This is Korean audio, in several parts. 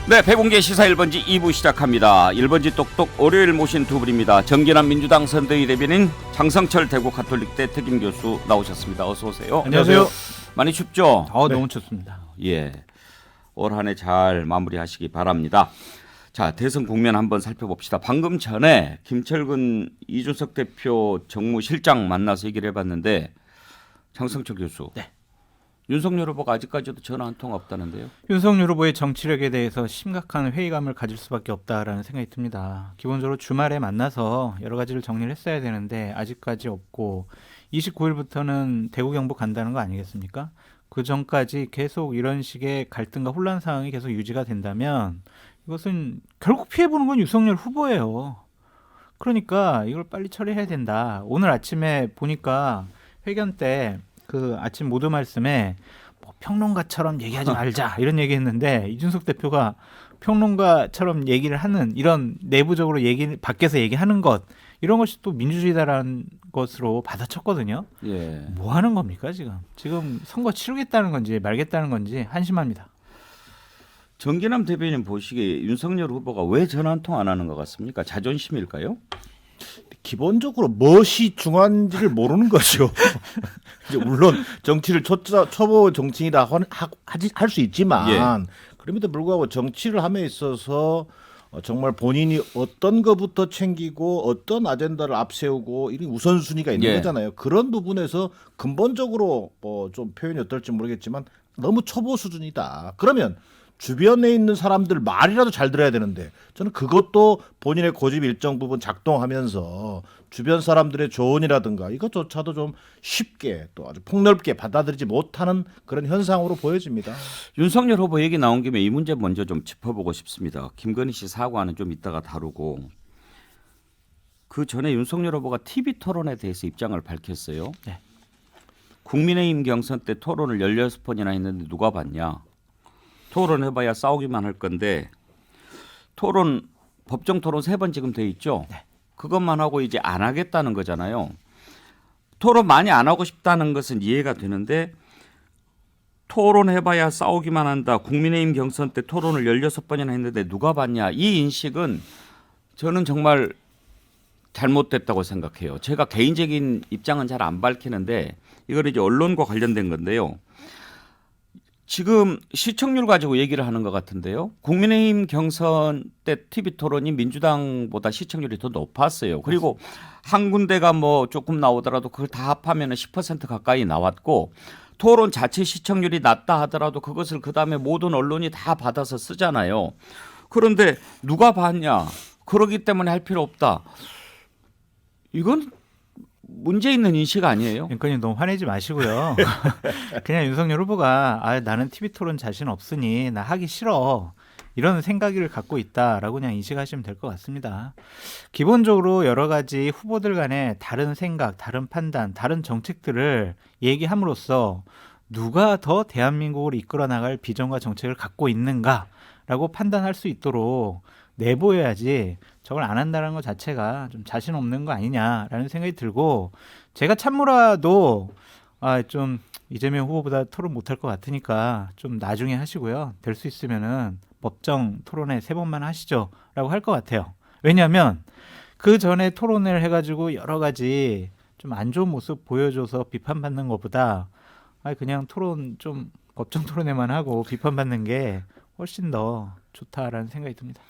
네, 배공개 시사 1번지 2부 시작합니다. 1번지 똑똑 월요일 모신 두 분입니다. 정진환 민주당 선대위 대변인, 장성철 대구 가톨릭대 특임 교수 나오셨습니다. 어서 오세요. 안녕하세요. 많이 춥죠? 네. 너무 춥습니다. 예, 올 한 해 잘 마무리하시기 바랍니다. 자, 대선 국면 한번 살펴봅시다. 방금 전에 김철근 이준석 대표 정무실장 만나서 얘기를 해봤는데, 장성철 교수. 네. 윤석열 후보가 아직까지도 전화 한 통 없다는데요. 윤석열 후보의 정치력에 대해서 심각한 회의감을 가질 수밖에 없다라는 생각이 듭니다. 기본적으로 주말에 만나서 여러 가지를 정리를 했어야 되는데 아직까지 없고 29일부터는 대구 경북 간다는 거 아니겠습니까? 그 전까지 계속 이런 식의 갈등과 혼란 상황이 계속 유지가 된다면 이것은 결국 피해보는 건 윤석열 후보예요. 그러니까 이걸 빨리 처리해야 된다. 오늘 아침에 보니까 회견 때 그 아침 모두 말씀에 뭐 평론가처럼 얘기하지 말자 이런 얘기했는데 이준석 대표가 평론가처럼 얘기를 하는 이런 내부적으로 얘기 밖에서 얘기하는 것 이런 것이 또 민주주의다라는 것으로 받아쳤거든요. 예. 뭐 하는 겁니까 지금 선거 치르겠다는 건지 말겠다는 건지 한심합니다. 정기남 대변인 보시기에 윤석열 후보가 왜 전화 한 통 안 하는 것 같습니까? 자존심일까요? 기본적으로 무엇이 중요한지를 모르는 거죠. 이제 물론 정치를 초보 정치인이다 할 수 있지만 예. 그럼에도 불구하고 정치를 함에 있어서 정말 본인이 어떤 것부터 챙기고 어떤 아젠다를 앞세우고 이런 우선순위가 있는 예. 거잖아요. 그런 부분에서 근본적으로 좀 표현이 어떨지 모르겠지만 너무 초보 수준이다. 그러면 주변에 있는 사람들 말이라도 잘 들어야 되는데 저는 그것도 본인의 고집 일정 부분 작동하면서 주변 사람들의 조언이라든가 이것조차도 좀 쉽게 또 아주 폭넓게 받아들이지 못하는 그런 현상으로 보여집니다. 윤석열 후보 얘기 나온 김에 이 문제 먼저 좀 짚어보고 싶습니다. 김건희 씨 사과는 좀 이따가 다루고, 그 전에 윤석열 후보가 TV 토론에 대해서 입장을 밝혔어요. 네. 국민의힘 경선 때 토론을 16번이나 했는데 누가 봤냐. 토론해봐야 싸우기만 할 건데, 토론 법정 토론 3번 지금 돼 있죠. 네. 그것만 하고 이제 안 하겠다는 거잖아요. 토론 많이 안 하고 싶다는 것은 이해가 되는데, 토론해봐야 싸우기만 한다. 국민의힘 경선 때 토론을 16번이나 했는데 누가 봤냐. 이 인식은 저는 정말 잘못됐다고 생각해요. 제가 개인적인 입장은 잘 안 밝히는데 이걸 이제 언론과 관련된 건데요. 지금 시청률 가지고 얘기를 하는 것 같은데요. 국민의힘 경선 때 TV 토론이 민주당보다 시청률이 더 높았어요. 그리고 한 군데가 뭐 조금 나오더라도 그걸 다 합하면 10% 가까이 나왔고, 토론 자체 시청률이 낮다 하더라도 그것을 그다음에 모든 언론이 다 받아서 쓰잖아요. 그런데 누가 봤냐. 그러기 때문에 할 필요 없다. 이건 문제 있는 인식 아니에요? 앵커님 너무 화내지 마시고요. 그냥 윤석열 후보가 나는 TV 토론 자신 없으니 나 하기 싫어. 이런 생각을 갖고 있다라고 그냥 인식하시면 될 것 같습니다. 기본적으로 여러 가지 후보들 간의 다른 생각, 다른 판단, 다른 정책들을 얘기함으로써 누가 더 대한민국을 이끌어 나갈 비전과 정책을 갖고 있는가라고 판단할 수 있도록 내보여야지 저걸 안 한다는 것 자체가 좀 자신 없는 거 아니냐라는 생각이 들고, 제가 참모라도 좀 이재명 후보보다 토론 못할 것 같으니까 좀 나중에 하시고요. 될 수 있으면은 법정 토론회 3번만 하시죠라고 할 것 같아요. 왜냐하면 그 전에 토론을 해가지고 여러 가지 좀 안 좋은 모습 보여줘서 비판받는 것보다 그냥 토론 좀 법정 토론회만 하고 비판받는 게 훨씬 더 좋다라는 생각이 듭니다.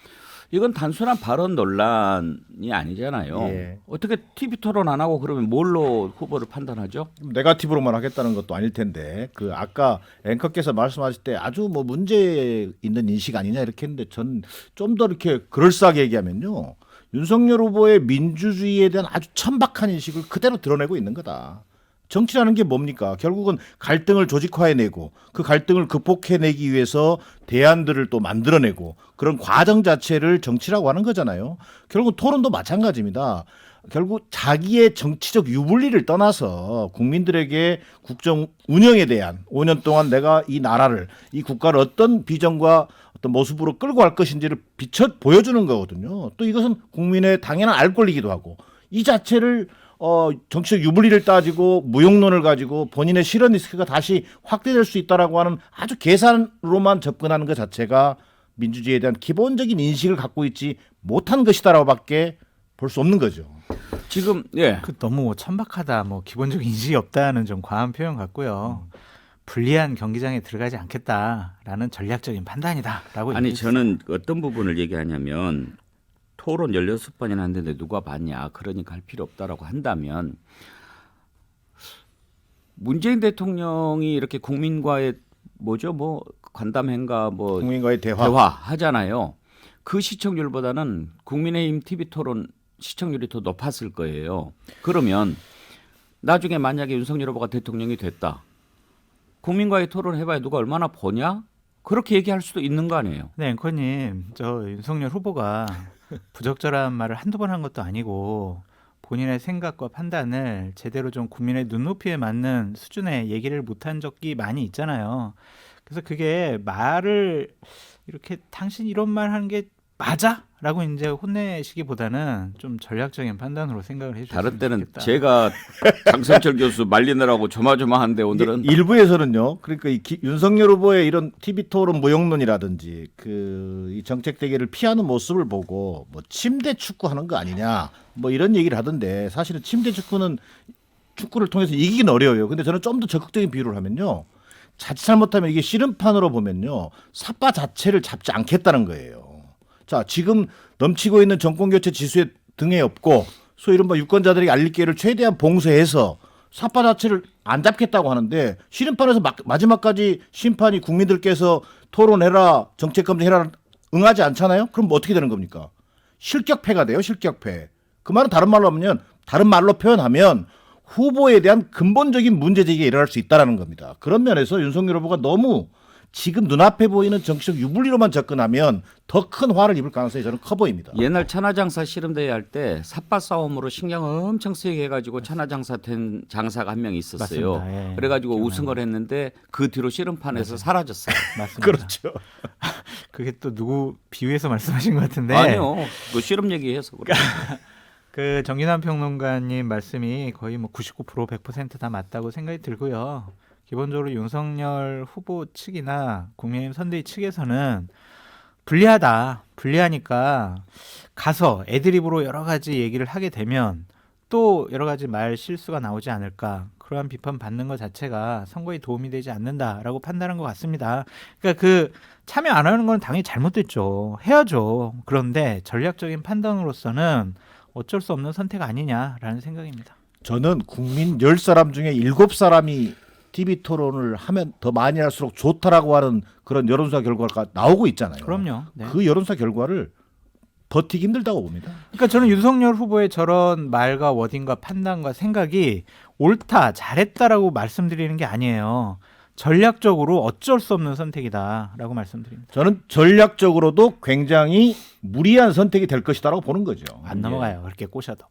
이건 단순한 발언 논란이 아니잖아요. 예. 어떻게 TV 토론 안 하고 그러면 뭘로 후보를 판단하죠? 네거티브로만 하겠다는 것도 아닐 텐데 그 아까 앵커께서 말씀하실 때 아주 뭐 문제 있는 인식 아니냐 이렇게 했는데 전 좀 더 이렇게 그럴싸하게 얘기하면요. 윤석열 후보의 민주주의에 대한 아주 천박한 인식을 그대로 드러내고 있는 거다. 정치라는 게 뭡니까? 결국은 갈등을 조직화해내고 그 갈등을 극복해내기 위해서 대안들을 또 만들어내고 그런 과정 자체를 정치라고 하는 거잖아요. 결국 토론도 마찬가지입니다. 결국 자기의 정치적 유불리를 떠나서 국민들에게 국정 운영에 대한 5년 동안 내가 이 나라를, 이 국가를 어떤 비전과 어떤 모습으로 끌고 갈 것인지를 비춰 보여주는 거거든요. 또 이것은 국민의 당연한 알 권리이기도 하고, 이 자체를 정치적 유불리를 따지고 무용론을 가지고 본인의 실현 리스크가 다시 확대될 수 있다라고 하는 아주 계산으로만 접근하는 것 자체가 민주주의에 대한 기본적인 인식을 갖고 있지 못한 것이다라고밖에 볼 수 없는 거죠. 지금 예. 그 너무 천박하다, 뭐 기본적인 인식이 없다는 좀 과한 표현 같고요. 불리한 경기장에 들어가지 않겠다라는 전략적인 판단이다라고 아니 얘기했어요. 저는 어떤 부분을 얘기하냐면 토론 16번이나 했는데 누가 봤냐. 그러니까 할 필요 없다라고 한다면 문재인 대통령이 이렇게 국민과의 뭐죠? 뭐 간담회인가 뭐 국민과의 대화. 하잖아요. 그 시청률보다는 국민의힘 TV 토론 시청률이 더 높았을 거예요. 그러면 나중에 만약에 윤석열 후보가 대통령이 됐다. 국민과의 토론 해봐야 누가 얼마나 보냐? 그렇게 얘기할 수도 있는 거 아니에요. 네, 앵커님, 저 윤석열 후보가 부적절한 말을 한두 번 한 것도 아니고 본인의 생각과 판단을 제대로 좀 국민의 눈높이에 맞는 수준의 얘기를 못한 적이 많이 있잖아요. 그래서 그게 말을 이렇게 당신 이런 말 하는 게 맞아? 라고 이제 혼내시기보다는 좀 전략적인 판단으로 생각을 해주셨으면 다른 때는 좋겠다. 제가 장성철 교수 말리느라고 조마조마한데 오늘은 일부에서는요. 그러니까 윤석열 후보의 이런 TV 토론 무용론이라든지 이 정책 대결을 피하는 모습을 보고 뭐 침대 축구하는 거 아니냐 뭐 이런 얘기를 하던데 사실은 침대 축구는 축구를 통해서 이기긴 어려워요. 근데 저는 좀 더 적극적인 비유를 하면요. 자칫 잘못하면 이게 씨름판으로 보면요. 삿바 자체를 잡지 않겠다는 거예요. 자, 지금 넘치고 있는 정권교체 지수에 등에 업고 소위 이른바 유권자들에게 알릴 기회를 최대한 봉쇄해서 삿바 자체를 안 잡겠다고 하는데 씨름판에서 마지막까지 심판이 국민들께서 토론해라, 정책 검증해라 응하지 않잖아요? 그럼 뭐 어떻게 되는 겁니까? 실격패가 돼요, 실격패. 그 말은 다른 말로 표현하면 후보에 대한 근본적인 문제제기가 일어날 수 있다는 겁니다. 그런 면에서 윤석열 후보가 너무 지금 눈앞에 보이는 정치적 유불리로만 접근하면 더 큰 화를 입을 가능성이 저는 커 보입니다. 옛날 천하장사 씨름대회 할 때 삿바 싸움으로 신경 엄청 쓰게 해가지고 천하장사 된 장사가 한 명 있었어요. 맞습니다. 예. 그래가지고 기억나요. 우승을 했는데 그 뒤로 씨름판에서 사라졌어요. 맞습니다. 그렇죠. 그게 또 누구 비유해서 말씀하신 것 같은데. 아니요, 그 씨름 얘기해서 그래. 그 정진환 평론가님 말씀이 거의 뭐 99% 100%다 맞다고 생각이 들고요. 기본적으로 윤석열 후보 측이나 국민의힘 선대위 측에서는 불리하니까 가서 애드립으로 여러 가지 얘기를 하게 되면 또 여러 가지 말 실수가 나오지 않을까, 그러한 비판 받는 것 자체가 선거에 도움이 되지 않는다라고 판단한 것 같습니다. 그러니까 그 참여 안 하는 건 당연히 잘못됐죠. 해야죠. 그런데 전략적인 판단으로서는 어쩔 수 없는 선택 아니냐라는 생각입니다. 저는 국민 10사람 중에 7사람이 TV 토론을 하면 더 많이 할수록 좋다라고 하는 그런 여론조사 결과가 나오고 있잖아요. 그럼요. 네. 그 여론조사 결과를 버티기 힘들다고 봅니다. 그러니까 저는 윤석열 후보의 저런 말과 워딩과 판단과 생각이 옳다, 잘했다라고 말씀드리는 게 아니에요. 전략적으로 어쩔 수 없는 선택이다라고 말씀드립니다. 저는 전략적으로도 굉장히 무리한 선택이 될 것이다라고 보는 거죠. 안 넘어가요. 그렇게 꼬셔도.